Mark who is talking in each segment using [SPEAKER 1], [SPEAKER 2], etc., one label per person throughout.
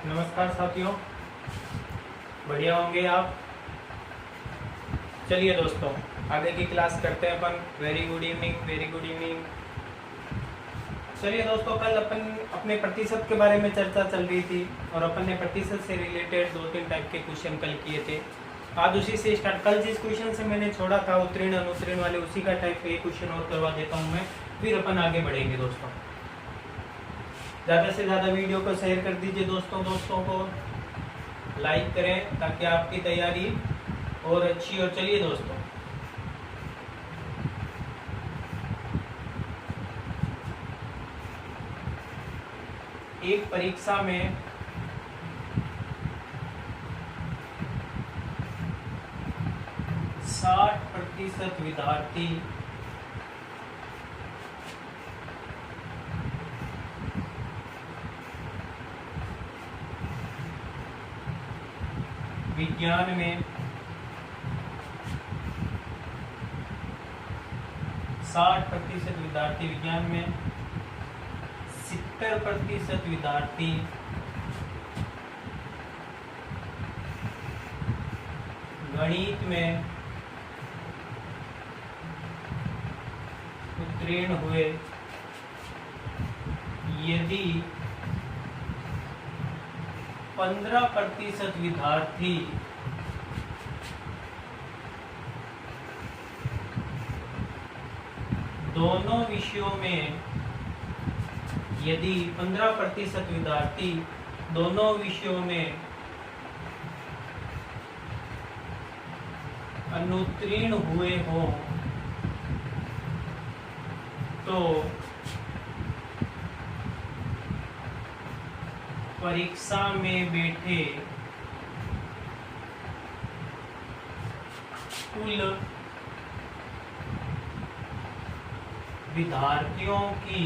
[SPEAKER 1] नमस्कार साथियों, बढ़िया होंगे आप। चलिए दोस्तों, आगे की क्लास करते हैं अपन। Very good evening, very good evening. चलिए दोस्तों, कल अपन अपने प्रतिशत के बारे में चर्चा चल रही थी और अपन ने प्रतिशत से रिलेटेड 2-3 टाइप के क्वेश्चन कल किए थे। आज उसी से स्टार्ट। कल जिस क्वेश्चन से मैंने छोड़ा था उत्तीर्ण अनुत्तीर्ण वाले, उसी का टाइप के क्वेश्चन और करवा देता हूँ मैं, फिर अपन आगे बढ़ेंगे दोस्तों। ज़्यादा से ज़्यादा वीडियो को शेयर कर दीजिए दोस्तों को लाइक करें ताकि आपकी तैयारी और अच्छी हो। चलिए दोस्तों, एक परीक्षा में 60% विद्यार्थी विज्ञान में 60% विद्यार्थी विज्ञान में, 70% विद्यार्थी गणित में उत्तीर्ण हुए यदि 15% विद्यार्थी दोनों विषयों में, यदि 15% विद्यार्थी दोनों विषयों में अनुत्तीर्ण हुए हों तो परीक्षा में बैठे कुल विद्यार्थियों की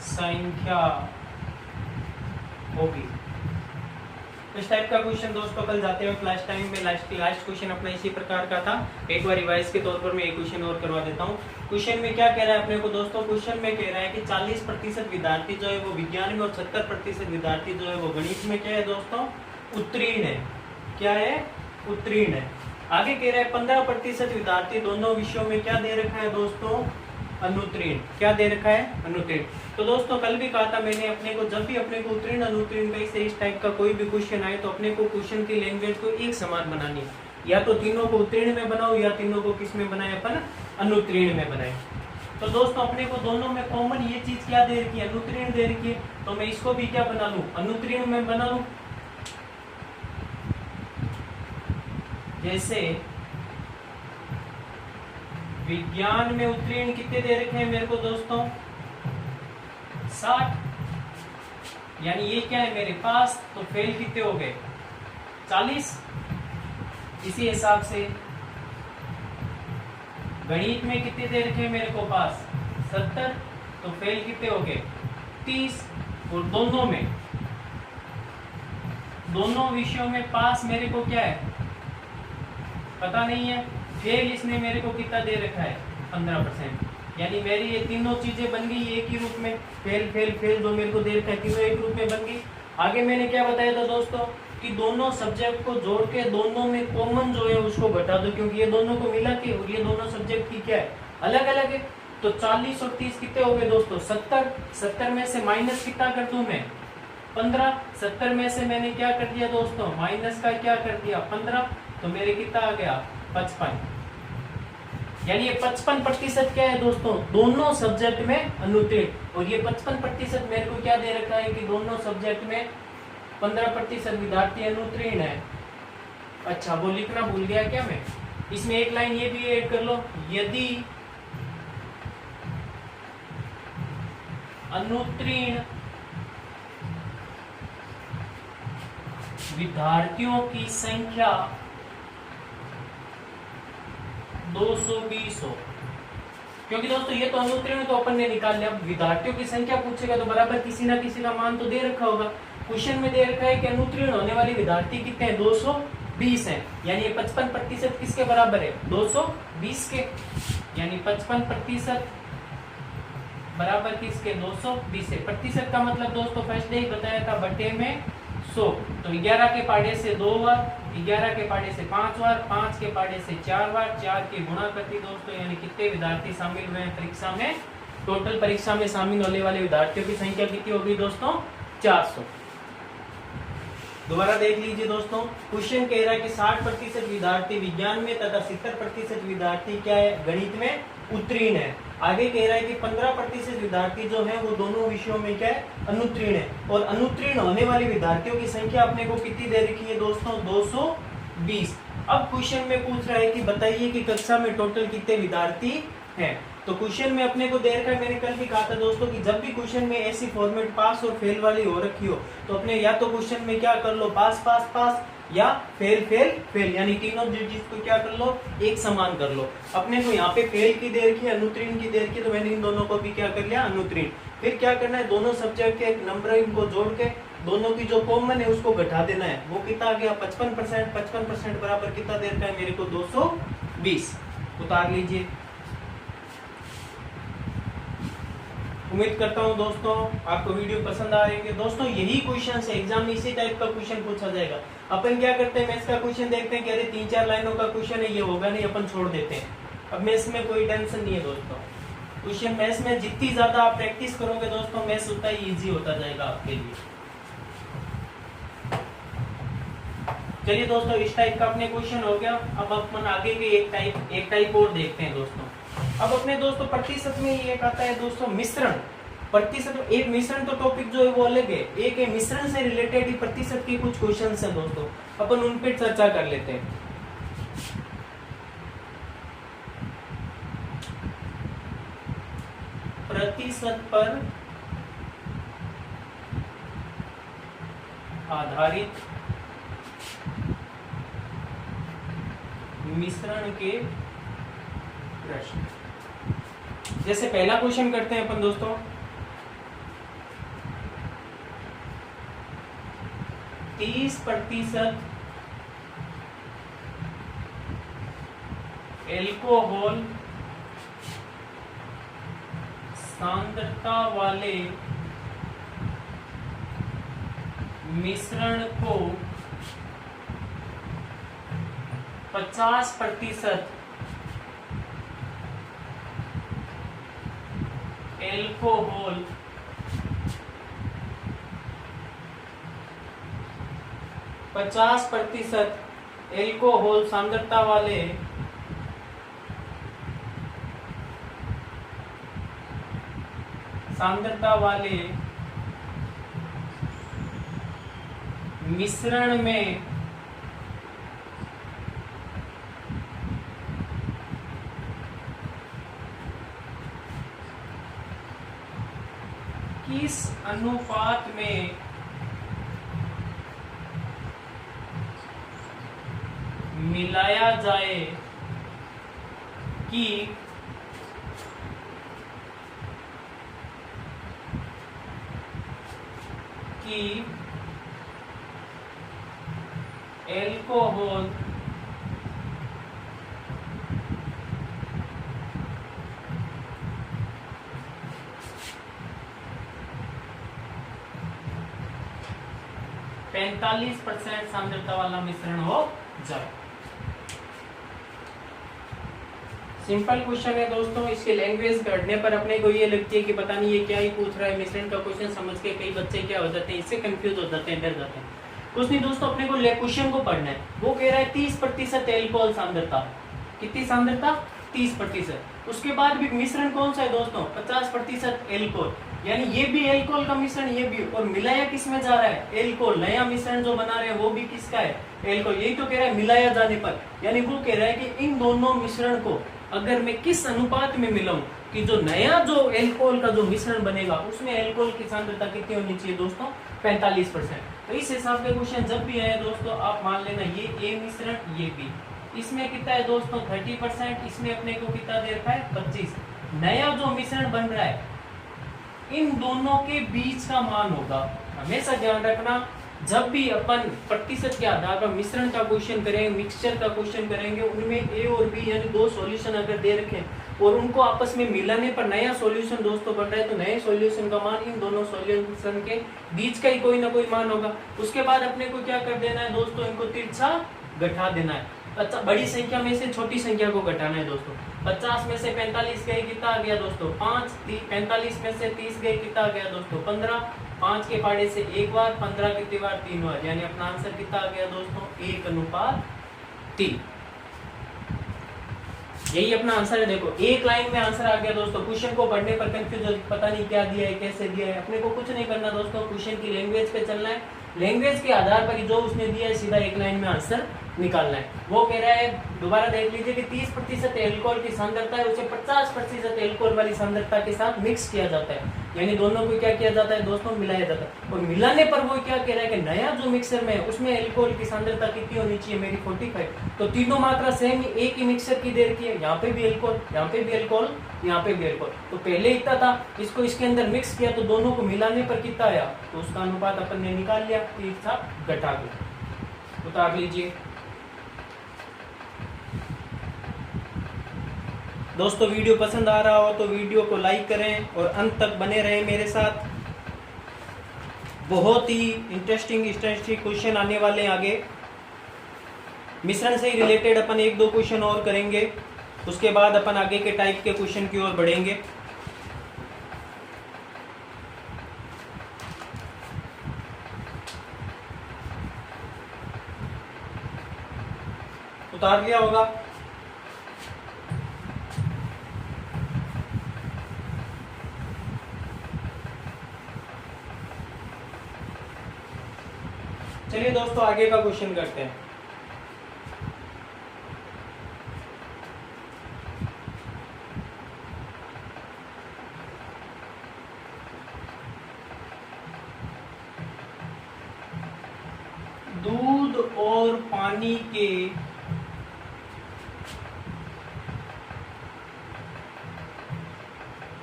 [SPEAKER 1] संख्या होगी। इस टाइप का क्वेश्चन दोस्तों कल जाते हुए क्लास टाइम में लास्ट क्वेश्चन अपना इसी प्रकार का था। एक बार रिवाइज के तौर पर मैं एक क्वेश्चन और करवा देता हूँ। क्वेश्चन में क्या कह रहा है अपने को दोस्तों? क्वेश्चन में कह रहा है कि 40% विद्यार्थी जो है वो विज्ञान में और 70% विद्यार्थी जो है वो गणित में क्या है दोस्तों? उत्तीर्ण है। क्या है? उत्तीर्ण है। आगे कह रहा है 15% विद्यार्थी दोनों विषयों में क्या दे रखा है दोस्तों? अनुत्तीर्ण। क्या दे रखा है? अनुत्तीर्ण। तो दोस्तों कल भी कहा था मैंने अपने को, जब भी अपने को उत्तीर्ण अनुत्तीर्ण का इस टाइप का कोई भी क्वेश्चन आए तो अपने को क्वेश्चन की लैंग्वेज को एक समान बनानी है। या तो तीनों को उत्तीर्ण में बनाओ या तीनों को किस में बनाए? अपन अनुत्तीर्ण में बनाए। तो दोस्तों अपने को दोनों में कॉमन ये चीज क्या दे रखी है? अनुत्तीर्ण दे रखी है। तो मैं इसको भी क्या बना लूं? अनुत्तीर्ण में बना लूं। जैसे विज्ञान में उत्तीर्ण कितने दे रखे हैं मेरे को दोस्तों? 60। यानी ये क्या है मेरे पास? तो फेल कितने हो गए? 40। इसी हिसाब से गणित में कितने दे रखे हैं मेरे को पास? 70। तो फेल कितने हो गए? 30। और दोनों में, दोनों विषयों में पास मेरे को क्या है? पता नहीं है। फेल इसने मेरे को कितना दे रखा है? 15%। यानी मेरी ये तीनों चीजें बन गई एक ही रूप में। फेल फेल फेल जो मेरे को दे रखा है तीनों एक रूप में बन गई। आगे मैंने क्या बताया था दोस्तों? कि दोनों सब्जेक्ट को जोड़ के दोनों में कॉमन जो है उसको घटा दो, क्योंकि ये दोनों को मिला के और ये दोनों सब्जेक्ट की क्या है? अलग अलग है। तो 40 और 30 कितने हो गए दोस्तों? 70। 70 में से माइनस कितना कर दूं मैं? 15। 70 में से मैंने क्या कर दिया दोस्तों? माइनस का क्या कर दिया? 15। तो मेरे कितना आ गया? 55। यानी ये 55% क्या है दोस्तों? दोनों सब्जेक्ट में अनुत्तीर्ण। और ये 55% मेरे को क्या दे रखा है? कि दोनों सब्जेक्ट में 15% विद्यार्थी अनुत्तीर्ण है। अच्छा, वो लिखना भूल गया क्या मैं? इसमें एक लाइन ये भी ऐड कर लो, यदि अनुत्तीर्ण विद्यार्थियों की संख्या 220 हो। क्योंकि दोस्तों ये तो अनुत्तीर्ण तो अपन ने निकाल लिया। विद्यार्थियों की संख्या पूछेगा तो बराबर किसी ना किसी का मान तो दे रखा होगा। क्वेश्चन में दे रखा है कि अनुत्तीर्ण होने वाले विद्यार्थी कितने हैं? 220 हैं। यानी ये 55% किसके बराबर है? 220 के। यानी 55% बराबर किसके 220 है। प्रतिशत का मतलब दोस्तों फर्स्ट डे ही बताया था, बटे में 100। तो 11 के पाढ़े से 2 बार, 11 के पाढ़े से 5 बार, 5 के पाढ़े से 4 बार, 4 के गुणा करती दोस्तों, यानी कितने विद्यार्थी शामिल हुए हैं परीक्षा में। टोटल परीक्षा में शामिल होने वाले विद्यार्थियों की संख्या कितनी होगी दोस्तों, 400। दोबारा देख लीजिए दोस्तों, क्वेश्चन कह रहा है कि 60% विद्यार्थी विज्ञान में तथा 70% विद्यार्थी क्या है, गणित में उत्तीर्ण है। आगे कह रहा है कि 15% विद्यार्थी जो है वो दोनों विषयों में क्या है, अनुत्तीर्ण है। और अनुत्तीर्ण होने वाले विद्यार्थियों की संख्या अपने को कितनी दे रखी है दोस्तों, 220। अब क्वेश्चन में पूछ रहा है कि बताइए कि कक्षा में टोटल कितने विद्यार्थी हैं। तो क्वेश्चन में अपने को दे रखा है, मैंने कल भी कहा था दोस्तों कि जब भी क्वेश्चन में ऐसी फॉर्मेट पास और फेल वाली हो रखी हो तो अपने या तो क्वेश्चन में क्या कर लो, पास पास पास, या फेल फेल फेल, यानी तीनों चीज को क्या कर लो, एक समान कर लो। अपने को यहाँ पे फेल की दे रखी है, अनुत्तीर्ण की दे रखी है, तो मैंने इन दोनों को भी क्या कर लिया, अनुत्तीर्ण। फिर क्या करना है, दोनों सब्जेक्ट के नंबर इनको जोड़ के दोनों की जो कॉमन है उसको घटा देना है। वो कितना आ गया, 55%। 55% बराबर कितना दे रखा है मेरे को, 220। उतार लीजिए। उम्मीद करता हूं दोस्तों आपको वीडियो पसंद आ रही है। दोस्तों यही क्वेश्चन है, एग्जाम में इसी टाइप का क्वेश्चन पूछा जाएगा। अपन क्या करते हैं, मैथ्स का क्वेश्चन देखते हैं कि अरे 3-4 लाइनों का क्वेश्चन है, ये होगा नहीं, अपन छोड़ देते हैं। अब मैथ्स में कोई टेंशन नहीं है दोस्तों। क्वेश्चन मैथ्स में जितनी ज्यादा आप प्रैक्टिस करोगे दोस्तों, मैथ्स उतना ही ईजी होता जाएगा आपके लिए। चलिए दोस्तों, इस टाइप का अपने क्वेश्चन हो गया। अब अपन आगे के एक टाइप और देखते हैं दोस्तों। अब अपने दोस्तों प्रतिशत में ये आता है दोस्तों मिश्रण। प्रतिशत, एक मिश्रण तो टॉपिक जो है वो अलग है, एक है मिश्रण से रिलेटेड ही प्रतिशत के कुछ क्वेश्चंस हैं दोस्तों, अपन उन पे चर्चा कर लेते हैं। प्रतिशत पर आधारित मिश्रण के प्रश्न। जैसे पहला क्वेश्चन करते हैं अपन दोस्तों, 30% एल्कोहल सांद्रता वाले मिश्रण को 50% एल्कोहल एल्कोहल सांद्रता वाले मिश्रण में किस अनुपात में मिलाया जाए कि एल्कोहल %45 सांद्रता वाला मिश्रण हो जाए। सिंपल क्वेश्चन है दोस्तों। इसके लैंग्वेज पढ़ने पर अपने को ये लगती है कि पता नहीं ये क्या ही पूछ रहा है। मिश्रण का क्वेश्चन समझ के कई बच्चे क्या हो जाते हैं, इससे कंफ्यूज हो जाते हैं, डर जाते हैं। कुछ नहीं दोस्तों, अपने को क्वेश्चन को पढ़ना है। वो कह रहा है 30% एल्कोहल सांद्रता। कितनी सांद्रता, 30%। उसके बाद भी मिश्रण कौन सा है दोस्तों, 50% एल्कोहल, यानी ये भी एल्कोहल का मिश्रण, ये भी, और मिलाया किस में जा रहा है, एल्कोहल। नया मिश्रण जो बना रहे हैं वो भी किसका है, एल्कोहल। यही तो कह रहा है मिलाया जाने पर, यानी वो कह रहा है कि इन दोनों मिश्रण को अगर मैं किस अनुपात में मिलाऊं कि जो नया जो एल्कोहल का जो मिश्रण बनेगा उसमें एल्कोहल की सांद्रता कितनी होनी चाहिए दोस्तों, 45%। तो इस हिसाब के क्वेश्चन जब भी आए दोस्तों, आप मान लेना ये ए मिश्रण, ये बी, इसमें कितना है दोस्तों 30%, इसमें अपने को कितना दे रखा है 25। नया जो मिश्रण बन रहा है इन दोनों के बीच का मान होगा। हमेशा ध्यान रखना, जब भी अपन प्रतिशत के आधार पर मिश्रण का क्वेश्चन करेंगे, मिक्सचर का क्वेश्चन करेंगे, उनमें ए और बी यानी दो सॉल्यूशन अगर दे रखे और उनको आपस में मिलाने पर नया सॉल्यूशन दोस्तों बन रहा है, तो नए सॉल्यूशन का मान इन दोनों सॉल्यूशन के बीच का ही कोई ना कोई मान होगा। उसके बाद अपने को क्या कर देना है दोस्तों, इनको तिरछा घटा देना है। अच्छा, बड़ी संख्या में से छोटी संख्या को घटाना है दोस्तों। 50 में से 45 गए, कितना आ गया दोस्तों 5। 45 में से 30 गए, कितना आ गया दोस्तों 15। 5 के पाड़े से एक बार, 15 कितनी बार 3 बार, यानी अपना आंसर कितना आ गया दोस्तों 1:3। यही अपना आंसर है। देखो एक लाइन में आंसर आ गया दोस्तों। क्वेश्चन को पढ़ने पर कंफ्यूज, पता नहीं क्या दिया है, कैसे दिया है, अपने को कुछ नहीं करना दोस्तों, क्वेश्चन की लैंग्वेज पे चलना है। लैंग्वेज के आधार पर जो उसने दिया है सीधा एक लाइन में आंसर निकालना है। वो कह रहा है, दोबारा देख लीजिए कि 30% एल्कोहल की सांद्रता है, उसे 50% एल्कोहल वाली सांद्रता के साथ मिक्स किया जाता है, यानी दोनों को क्या किया जाता है दोस्तों, मिलाया जाता है। और मिलाने पर वो क्या कह रहा है कि नया जो मिक्सर में है उसमें एल्कोहल की सांद्रता कितनी होनी चाहिए, मेरी 45। तो तीनों मात्रा सेम ही एक ही मिक्सर की दे रखी है, यहाँ पे भी एल्कोहल, यहाँ पे भी एल्कोहल, यहाँ पे भी एल्कोहल। तो पहले इतना था, इसको इसके अंदर मिक्स किया तो दोनों को मिलाने पर कितना आया, तो उसका अनुपात अपन ने निकाल लिया, एक साथ घटा के उतार लीजिए। दोस्तों वीडियो पसंद आ रहा हो तो वीडियो को लाइक करें और अंत तक बने रहें मेरे साथ। बहुत ही इंटरेस्टिंग क्वेश्चन आने वाले हैं आगे। मिश्रण से ही रिलेटेड अपन 1-2 क्वेश्चन और करेंगे, उसके बाद अपन आगे के टाइप के क्वेश्चन की ओर बढ़ेंगे। उतार लिया होगा। चलिए दोस्तों आगे का क्वेश्चन करते हैं। दूध और पानी के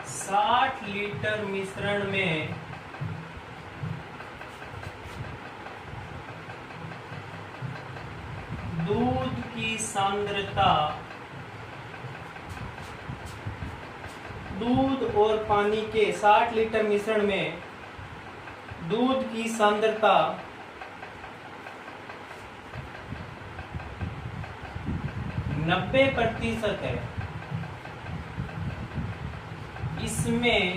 [SPEAKER 1] 60 लीटर मिश्रण में दूध की सांद्रता, दूध और पानी के 60 लीटर मिश्रण में दूध की सांद्रता 90% है। इसमें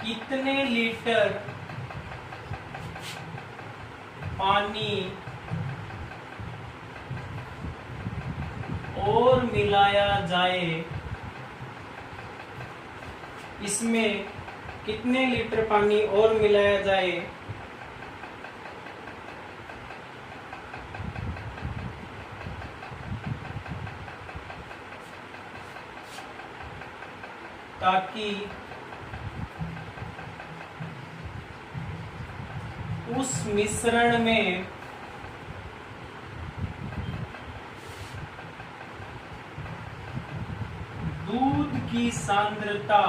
[SPEAKER 1] कितने लीटर पानी और मिलाया जाए, इसमें कितने लीटर पानी और मिलाया जाए ताकि उस मिश्रण में दूध की सांद्रता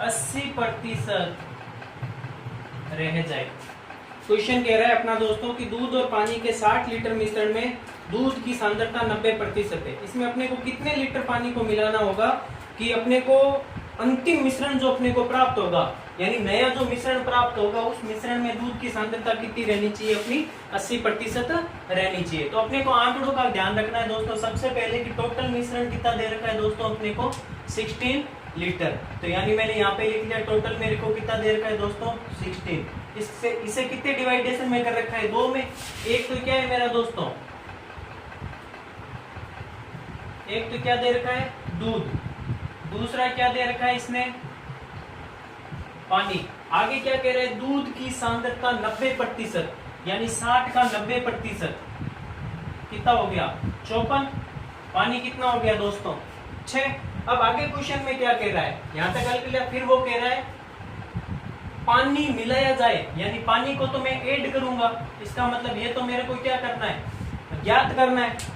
[SPEAKER 1] 80% रह जाए। क्वेश्चन कह रहा है अपना दोस्तों कि दूध और पानी के 60 लीटर मिश्रण में दूध की सांद्रता 90% है। इसमें अपने को कितने लीटर पानी को मिलाना होगा कि अपने को अंतिम मिश्रण जो अपने को प्राप्त होगा, यानी नया जो मिश्रण प्राप्त होगा, उस मिश्रण में दूध की सांद्रता कितनी रहनी चाहिए, अपनी 80% रहनी चाहिए। तो अपने को आंकड़ों का ध्यान रखना है दोस्तों। सबसे पहले कि टोटल मिश्रण कितना दे रखा है दोस्तों, अपने को 16 लीटर। तो यानी मैंने यहाँ पे लिख दिया टोटल मेरे को कितना दे रखा है दोस्तों 16। इसे कितने डिवाइडेशन में कर रखा है, 2 में। एक तो क्या है मेरा दोस्तों, एक तो क्या दे रखा है दूध, दूसरा क्या दे रखा है इसने पानी। आगे क्या कह रहे हैं, दूध की सांद्रता 90%, यानी 60 का 90% कितना हो गया 54। पानी कितना हो गया दोस्तों 6। अब आगे क्वेश्चन में क्या कह रहा है, यहां तक हल कर लिया। फिर वो कह रहा है पानी मिलाया जाए, यानी पानी को तो मैं ऐड करूंगा, इसका मतलब ये तो मेरे को क्या करना है, ज्ञात करना है।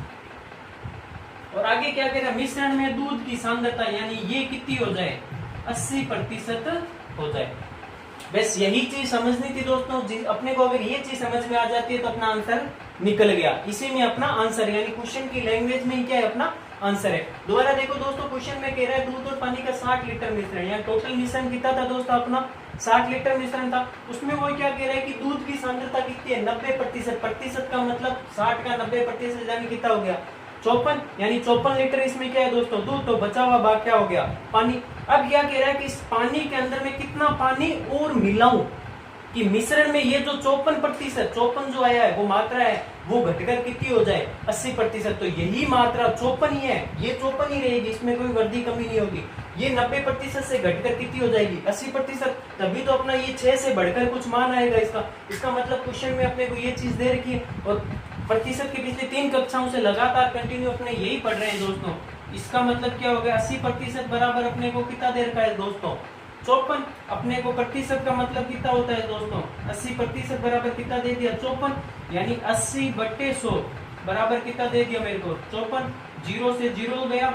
[SPEAKER 1] और आगे क्या कह रहा है, मिश्रण में दूध की सांद्रता, यानी ये कितनी हो जाए 80% हो जाए। बस यही चीज समझनी थी दोस्तों। अपने को अगर ये चीज समझ में आ जाती है तो अपना आंसर निकल गया। इसी में अपना आंसर यानी क्वेश्चन की लैंग्वेज में ही क्या है, अपना आंसर है। दोबारा देखो दोस्तों, क्वेश्चन में कह रहा है दूध और पानी का 60 लीटर मिश्रण, यहाँ टोटल मिश्रण कितना था दोस्तों, अपना 60 लीटर मिश्रण था। उसमें वो क्या कह रहा है कि दूध की सांद्रता कितनी है, 90%। प्रतिशत का मतलब 60 का 90% यानी कितना हो गया, 54, यानी 54 लीटर इसमें क्या है दोस्तों, दूध। तो बचा हुआ भाग क्या हो गया, पानी। अब क्या कह रहा है कि इस पानी के अंदर में कितना पानी और मिलाऊं कि मिश्रण में ये जो 54%, 54 जो आया है वो मात्रा है, वो घटकर कितनी हो जाए, 80%। तो यही मात्रा 54 ही है, ये 54 ही रहेगी, इसमें कोई वृद्धि कमी नहीं होगी। ये 90% से घटकर कितनी हो जाएगी, 80%। तभी तो अपना ये 6 से बढ़कर कुछ मान आएगा इसका मतलब क्वेश्चन में अपने को ये चीज दे रखी है। और प्रतिशत की पिछली 3 कक्षाओं से लगातार कंटिन्यू अपने यही पढ़ रहे हैं दोस्तों। इसका मतलब क्या हो गया, 80% बराबर अपने को कितना दे रखा है दोस्तों, 54। अपने को प्रतिशत का मतलब कितना होता है दोस्तों, 80% बराबर कितना दे दिया, 54। यानी 80/100 बराबर कितना दे दिया मेरे को, 54। 0 से 0 गया,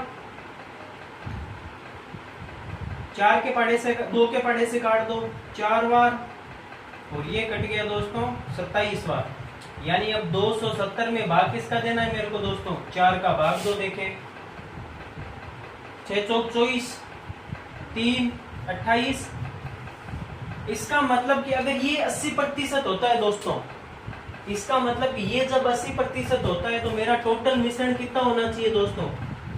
[SPEAKER 1] 4 के पहाड़े से 2 के पहाड़े से काट दो 4 बार, और ये कट गया दोस्तों 27 बार। यानी अब 270 में भाग किसका देना है मेरे को दोस्तों, 4 का भाग 2। देखें 6 चौक 24, 3 28। इसका मतलब कि अगर ये 80% होता है दोस्तों, इसका मतलब कि ये जब 80% होता है तो मेरा टोटल मिश्रण कितना होना चाहिए दोस्तों,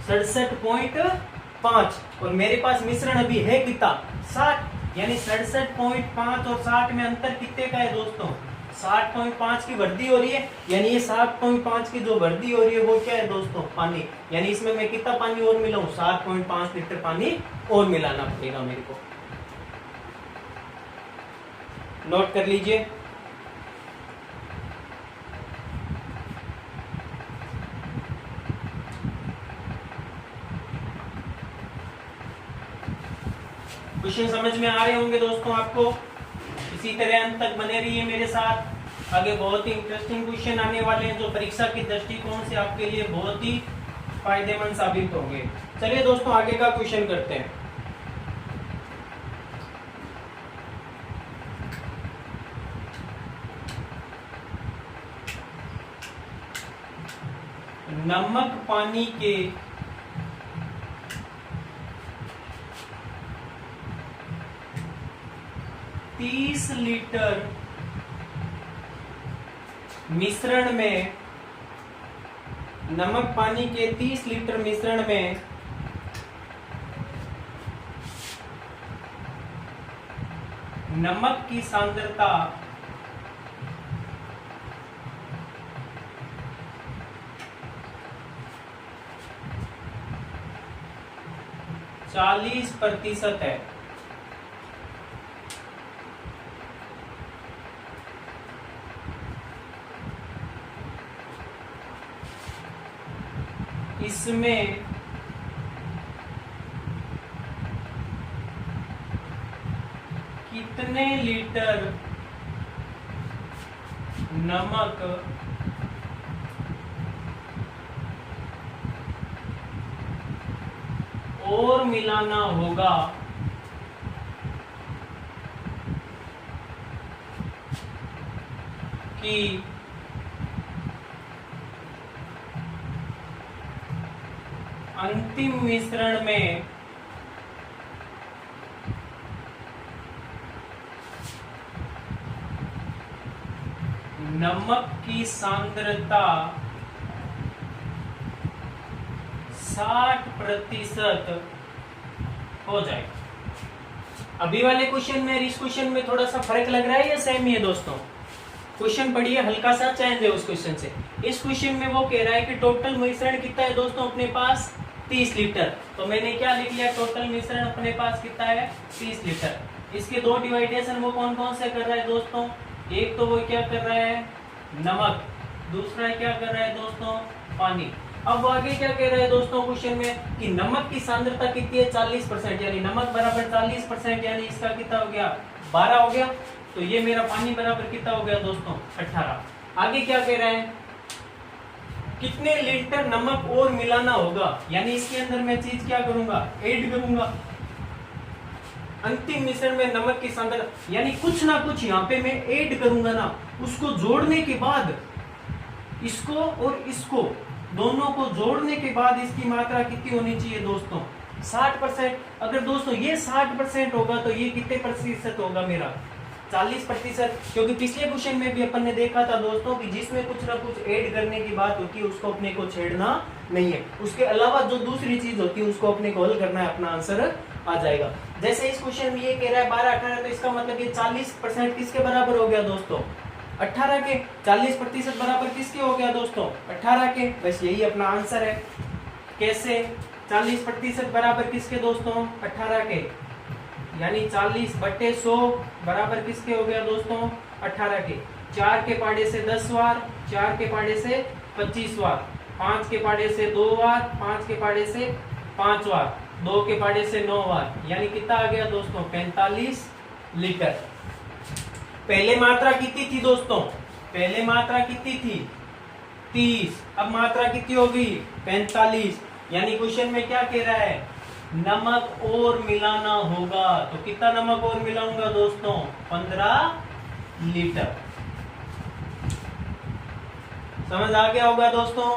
[SPEAKER 1] 67.5। और मेरे पास मिश्रण अभी है कितना, 60। यानी 67.5 और 60 में अंतर कितने का है दोस्तों, 60.5 की वृद्धि हो रही है। यानी ये 60.5 की जो वृद्धि हो रही है वो क्या है दोस्तों, पानी। यानी इसमें मैं कितना पानी और मिलाऊं, 7.5 लीटर पानी और मिलाना पड़ेगा मेरे को। नोट कर लीजिए। क्वेश्चन समझ में आ रहे होंगे दोस्तों आपको। इसी तरह अंत तक बने रहिए मेरे साथ। आगे बहुत ही इंटरेस्टिंग क्वेश्चन आने वाले हैं जो परीक्षा के दृष्टिकोण से आपके लिए बहुत ही फायदेमंद साबित होंगे। चलिए दोस्तों आगे का क्वेश्चन करते हैं। नमक पानी के 30 लीटर मिश्रण में, नमक पानी के 30 लीटर मिश्रण में नमक की सांद्रता 40% है। इसमें कितने लीटर नमक और मिलाना होगा कि अंतिम मिश्रण में नमक की सांद्रता 60% हो जाए। अभी वाले क्वेश्चन में और इस क्वेश्चन में थोड़ा सा फर्क लग रहा है या सेम ही है दोस्तों? क्वेश्चन पढ़िए, हल्का सा चेंज है उस क्वेश्चन से। इस क्वेश्चन में वो कह रहा है कि टोटल मिश्रण कितना है दोस्तों अपने पास, 30 लीटर। तो मैंने क्या लिख लिया, टोटल मिश्रण अपने पास कितना है, 30 लीटर। इसके दो डिवाइडेशन वो कौन कौन से कर रहा है दोस्तों, एक तो वो क्या कर रहा है, नमक, दूसरा क्या कर रहा है दोस्तों, पानी। अब आगे क्या कह रहा है दोस्तों क्वेश्चन में कि नमक की सांद्रता कितनी है, 40%, यानी नमक बराबर 40%, यानी इसका कितना हो गया, 12 हो गया। तो ये मेरा पानी बराबर कितना हो गया दोस्तों, 18। आगे क्या कह रहा है, कितने लीटर नमक और मिलाना होगा, यानी इसके अंदर मैं चीज क्या करूंगा, ऐड करूंगा। अंतिम मिश्रण में नमक की सांद्रता, यानी कुछ ना कुछ यहाँ पे मैं ऐड करूंगा ना, उसको जोड़ने के बाद इसको और इसको दोनों को जोड़ने के बाद इसकी मात्रा कितनी होनी चाहिए दोस्तों? 60%। अगर दोस्तों ये 60% होगा तो ये कितने प्रतिशत होगा मेरा? 40%। क्योंकि पिछले क्वेश्चन में भी अपन ने देखा था दोस्तों कि जिसमें कुछ ना कुछ ऐड करने की बात होती है उसको अपने को छेड़ना नहीं है, उसके अलावा जो दूसरी चीज होती है उसको अपने को हल करना है, अपना आंसर आ जाएगा। जैसे इस क्वेश्चन में ये कह रहा है 12-18, तो इसका मतलब ये 40% किसके बराबर हो गया दोस्तों? 18 के। 40% बराबर किसके हो गया दोस्तों? 18 के। बस यही अपना आंसर है। कैसे? 40% बराबर किसके दोस्तों? 18 के। यानी 40/100 बराबर किसके हो गया दोस्तों? 18 के। 4 के पाड़े से 10 बार, 4 के पाड़े से 25 बार, 5 के पाड़े से 2 बार, 5 के पाड़े से 5 बार, 2 के पाड़े से 9 बार, यानी कितना आ गया दोस्तों? 45 लीटर। पहले मात्रा कितनी थी दोस्तों? पहले मात्रा कितनी थी? 30। अब मात्रा कितनी हो गई? 45। यानी क्वेश्चन में क्या कह रहा है? नमक और मिलाना होगा। तो कितना नमक और मिलाऊंगा दोस्तों? 15 लीटर। समझ आ गया होगा दोस्तों।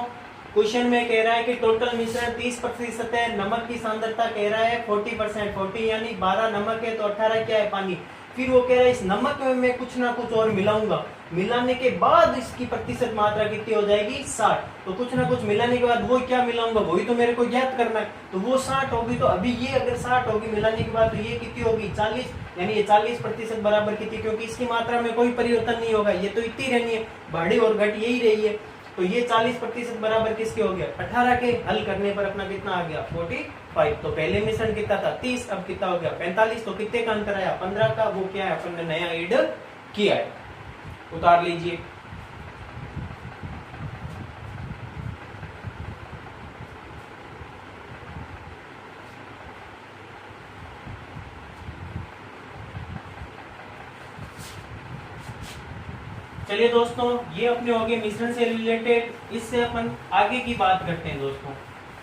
[SPEAKER 1] क्वेश्चन में कह रहा है कि टोटल मिश्रण 30% है, नमक की सांद्रता कह रहा है 40%। 40 यानी 12 नमक है तो 18 क्या है? पानी। फिर वो कह रहा है इस नमक में मैं कुछ ना कुछ और मिलाऊंगा, मिलाने के बाद इसकी प्रतिशत मात्रा कितनी हो जाएगी? 60। तो कुछ ना कुछ मिलाने के बाद वो क्या मिलाऊंगा वही तो मेरे को ज्ञात करना है। तो वो 60 होगी, तो अभी ये अगर 60 होगी मिलाने के बाद तो ये कितनी होगी? 40। यानी ये 40% बराबर कितनी? क्योंकि इसकी मात्रा में कोई परिवर्तन नहीं होगा, ये तो इतनी रहनी है, बढ़ी और घट यही रही है। तो ये 40% बराबर किसके हो गया? 18 के। हल करने पर अपना कितना आ गया? 45। तो पहले मिश्रण कितना था? 30, अब कितना हो गया? 45। तो कितने का अंतर आया? 15 का। वो क्या है? अपन ने नया ऐड किया है। उतार लीजिए। चलिए दोस्तों, ये अपने हो गए मिश्रण से रिलेटेड। इससे अपन आगे की बात करते हैं दोस्तों।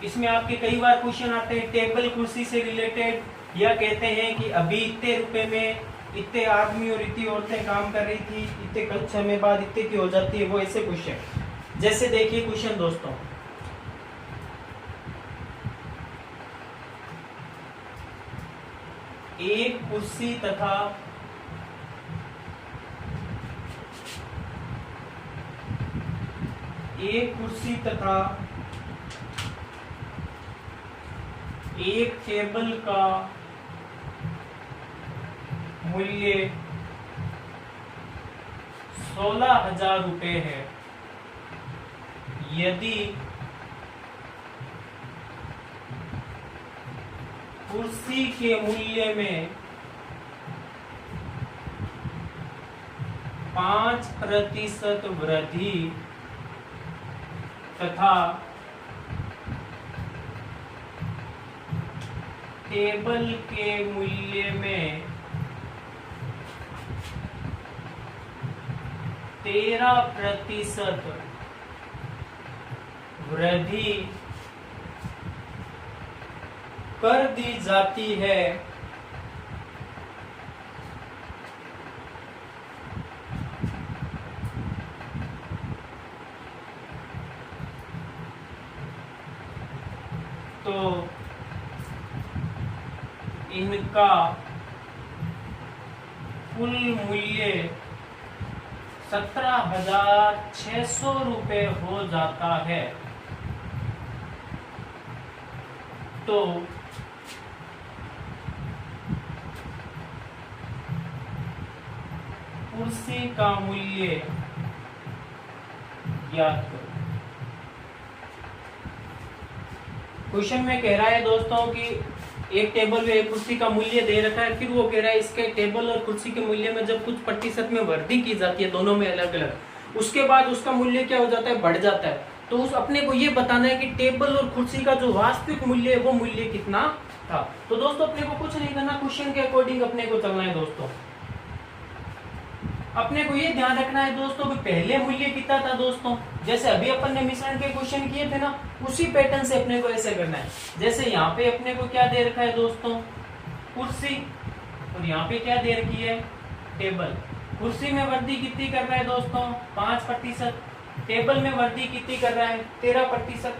[SPEAKER 1] इसमें आपके कई बार क्वेश्चन आते हैं टेबल कुर्सी से रिलेटेड, या कहते हैं कि अभी इतने रुपए में इतने आदमी और इतनी औरतें काम कर रही थी, इतने कुछ समय बाद इतने की हो जाती है, वो ऐसे क्वेश्चन। जैसे देखिए क्वेश्चन दोस्तों, एक कुर्सी तथा एक टेबल का मूल्य 16,000 रुपए है। यदि कुर्सी के मूल्य में 5% वृद्धि तथा टेबल के मूल्य में 13% वृद्धि कर दी जाती है, तो इनका कुल मूल्य 17,600 रुपए हो जाता है। तो कुर्सी का मूल्य ज्ञात करो। क्वेश्चन में कह रहा है दोस्तों कि एक टेबल में एक कुर्सी का मूल्य दे रखा है, फिर वो कह रहा है इसके टेबल और कुर्सी के मूल्य में जब कुछ प्रतिशत में वृद्धि की जाती है, दोनों में अलग अलग, उसके बाद उसका मूल्य क्या हो जाता है? बढ़ जाता है। तो उस अपने को ये बताना है कि टेबल और कुर्सी का जो वास्तविक मूल्य है वो मूल्य कितना था। तो दोस्तों अपने को कुछ नहीं करना, क्वेश्चन के अकॉर्डिंग अपने को चलना है दोस्तों। अपने को ये ध्यान रखना है दोस्तों कि पहले मूल्य कितना था दोस्तों, जैसे अभी अपन ने मिश्रण के क्वेश्चन किए थे ना, उसी पैटर्न से अपने को ऐसे करना है। जैसे यहाँ पे अपने को क्या दे रखा है दोस्तों? कुर्सी। और यहाँ पे क्या दे रखी है, टेबल। कुर्सी में वृद्धि कितनी कर रहा है दोस्तों, 5%। टेबल में वृद्धि कितनी कर रहा है, 13%।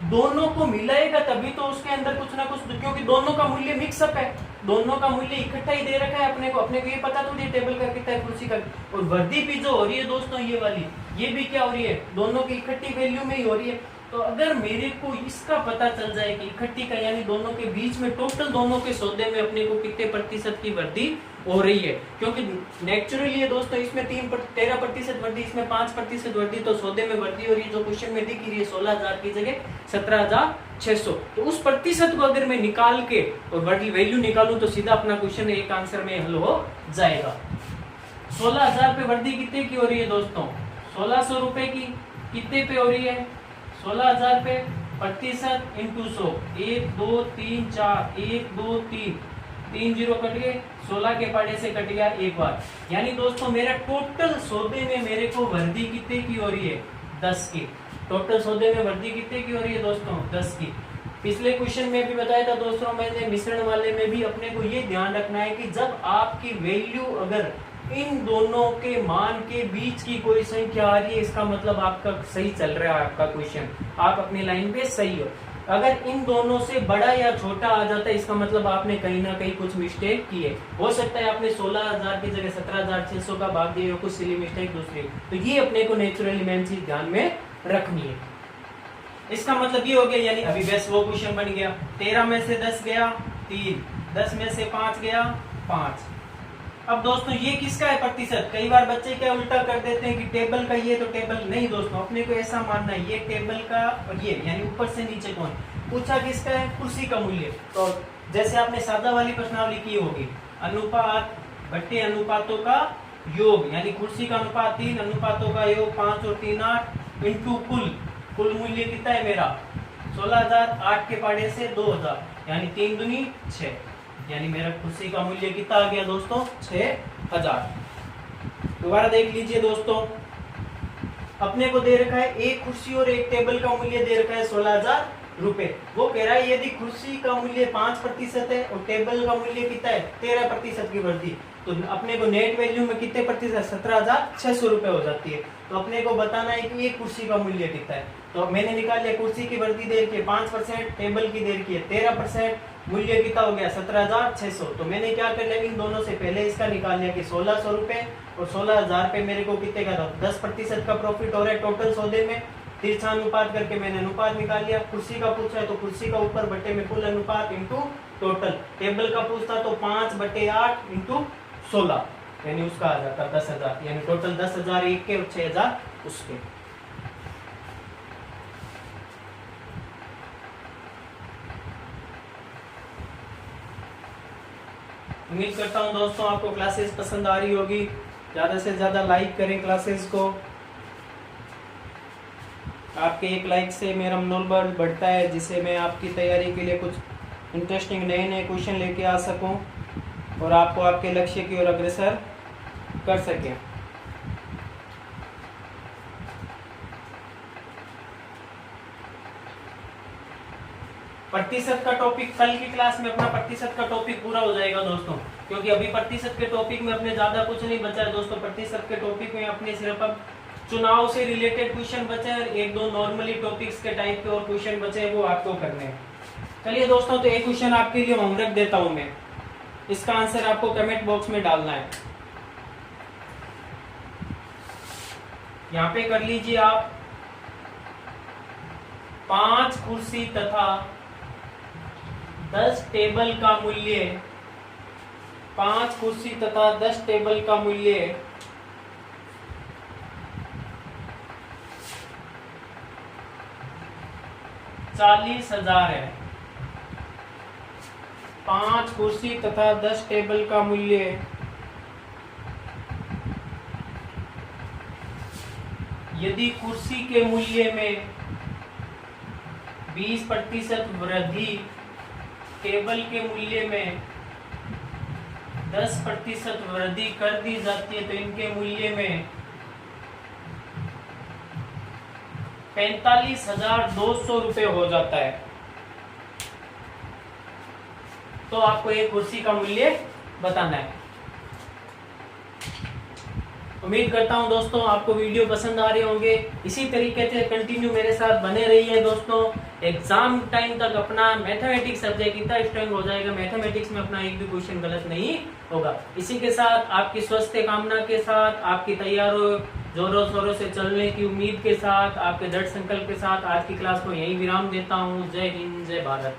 [SPEAKER 1] दोनों को मिलाएगा तभी तो उसके अंदर कुछ ना कुछ, क्योंकि दोनों का मूल्य मिक्सअप है, दोनों का मूल्य इकट्ठा ही दे रखा है अपने को ये पता तो नहीं टेबल का कितना है, कुर्सी का। और वृद्धि भी जो हो रही है दोस्तों ये वाली, ये भी क्या हो रही है, दोनों की इकट्ठी वैल्यू में ही हो रही है। तो अगर मेरे को इसका पता चल जाए कि इकट्ठी का यानी दोनों के बीच में टोटल दोनों के सौदे में अपने को कितने प्रतिशत की वृद्धि हो रही है, क्योंकि नेचुरली है दोस्तों इसमें 13% वृद्धि, इसमें 5% वृद्धि, तो सौदे में वृद्धि हो रही है जो क्वेश्चन में दिख रही है 16,000 की जगह 17,600। तो उस प्रतिशत को अगर मैं निकाल के और वैल्यू निकालूं तो सीधा अपना क्वेश्चन एक आंसर में हल हो जाएगा। 16,000 पे वृद्धि कितने की हो रही है दोस्तों, 1600 रुपए की। कितने पे हो रही है, 16,000 पे, प्रतिशत इंटू 100, 1 2 3 4, 1 2 3 जीरो कट गए, 16 के पाड़े से कट गया एक बार। यानी दोस्तों मेरा टोटल सौदे में मेरे को वृद्धि कितने की हो रही है, 10 की। टोटल सौदे में वृद्धि कितने की हो रही है दोस्तों, 10 की। पिछले क्वेश्चन में भी बताया था दोस्तों मैंने, मिश्रण वाले में भी अपने को ये ध्यान रखना है कि जब आपकी वैल्यू अगर इन दोनों के मान के बीच की कोई संख्या आ रही है, इसका मतलब आपका सही चल रहा है आपका क्वेश्चन, आप अपनी लाइन पे सही हो। अगर इन दोनों से बड़ा या छोटा आ जाता है, इसका मतलब आपने कहीं ना कहीं कुछ मिस्टेक की है। हो सकता है आपने 16,000 की जगह 17,600 का भाग दिया, कुछ सिली मिस्टेक दूसरी, तो ये अपने को नेचुरली मेन चीज ध्यान में रखनी है। इसका मतलब ये हो गया, यानी अभी बस वो क्वेश्चन बन गया, 13 में से 10 गया 3, 10 में से 5 गया 5। अब दोस्तों ये किसका है प्रतिशत, कई बार बच्चे क्या उल्टा कर देते हैं कि टेबल का ये तो टेबल नहीं दोस्तों, अपने को ऐसा मानना है ये टेबल का और ये यानी ऊपर से नीचे कौन, पूछा किसका है, कुर्सी का मूल्य। तो जैसे आपने सादा वाली प्रश्नावली की होगी, अनुपात बट्टे अनुपातों का योग, यानी कुर्सी का अनुपात 3, अनुपातों का योग 5 और 3 8 इंटू कुल मूल्य कितना है मेरा 16,000, 8 के पाड़े से 2,000, यानी 3 दूनी 6, यानी मेरा कुर्सी का मूल्य कितना आ गया दोस्तों 6,000। दोबारा देख लीजिए दोस्तों, अपने को दे रखा है एक कुर्सी और एक टेबल का मूल्य दे रखा है 16,000 रुपए। वो कह रहा है यदि कुर्सी का मूल्य 5% है और टेबल का मूल्य कितना है 13% की वृद्धि, तो अपने को नेट वैल्यू में कितने प्रतिशत 17,600 रुपए हो जाती है। तो अपने को बताना है कि एक कुर्सी का मूल्य कितना है। तो मैंने निकाल लिया, कुर्सी की वृद्धि दे रखी है 5%, टेबल की दे रखी है 13%, मूल्य कितना हो गया 17,600। तो मैंने क्या कर लिया, इन दोनों से पहले इसका निकाल लिया कि 1600 रुपए और 16,000 पे मेरे को कितने का था 10% का प्रॉफिट हो रहा है टोटल सौदे में। तिरछा अनुपात करके मैंने अनुपात निकाल लिया। कुर्सी का पूछा है तो कुर्सी का ऊपर बट्टे में कुल अनुपात इंटू टोटल। टेबल का पूछता तो 5/8 इंटू 16, यानी उसका आ जाता 10,000, यानी टोटल 10,000 एक के और 6,000 उसके। उम्मीद करता हूं दोस्तों आपको क्लासेस पसंद आ रही होगी। ज्यादा से ज्यादा लाइक करें क्लासेस को, आपके एक लाइक से मेरा मनोबल बढ़ता है, जिससे मैं आपकी तैयारी के लिए कुछ इंटरेस्टिंग नए नए क्वेश्चन लेके आ सकूं और आपको आपके लक्ष्य की ओर अग्रसर कर सकें। प्रतिशत का टॉपिक कल की क्लास में अपना प्रतिशत का टॉपिक पूरा हो जाएगा दोस्तों, क्योंकि अभी प्रतिशत के टॉपिक में अपने ज्यादा कुछ नहीं बचा है दोस्तों। प्रतिशत के टॉपिक में अपने सिर्फ अब चुनाव से रिलेटेड क्वेश्चन बचे हैं, एक दो नॉर्मली टॉपिक्स के टाइप के और क्वेश्चन बचे हैं, वो आपको करने हैं। चलिए दोस्तों, तो एक क्वेश्चन आपके लिए होमवर्क देता हूं मैं, इसका आंसर आपको कमेंट बॉक्स में डालना है। यहां पे कर लीजिए आप, 5 कुर्सी तथा 10 टेबल का मूल्य, 5 कुर्सी तथा 10 टेबल का मूल्य 40,000 है। 5 कुर्सी तथा 10 टेबल का मूल्य यदि कुर्सी के मूल्य में 20% वृद्धि, टेबल के मूल्य में 10% वृद्धि कर दी जाती है, तो इनके मूल्य में 45,200 रुपए हो जाता है। तो आपको एक कुर्सी का मूल्य बताना है। उम्मीद करता हूं दोस्तों आपको वीडियो पसंद आ रहे होंगे। इसी तरीके से कंटिन्यू मेरे साथ बने रहिए दोस्तों। एग्जाम टाइम तक अपना मैथमेटिक्स सब्जेक्ट इतना स्ट्रांग हो जाएगा, मैथमेटिक्स में अपना एक भी क्वेश्चन गलत नहीं होगा। इसी के साथ आपकी स्वस्थ कामना के साथ, आपकी तैयारों जोरों शोरों से चलने की उम्मीद के साथ, आपके दृढ़ संकल्प के साथ आज की क्लास को यहीं विराम देता हूँ। जय हिंद, जय भारत।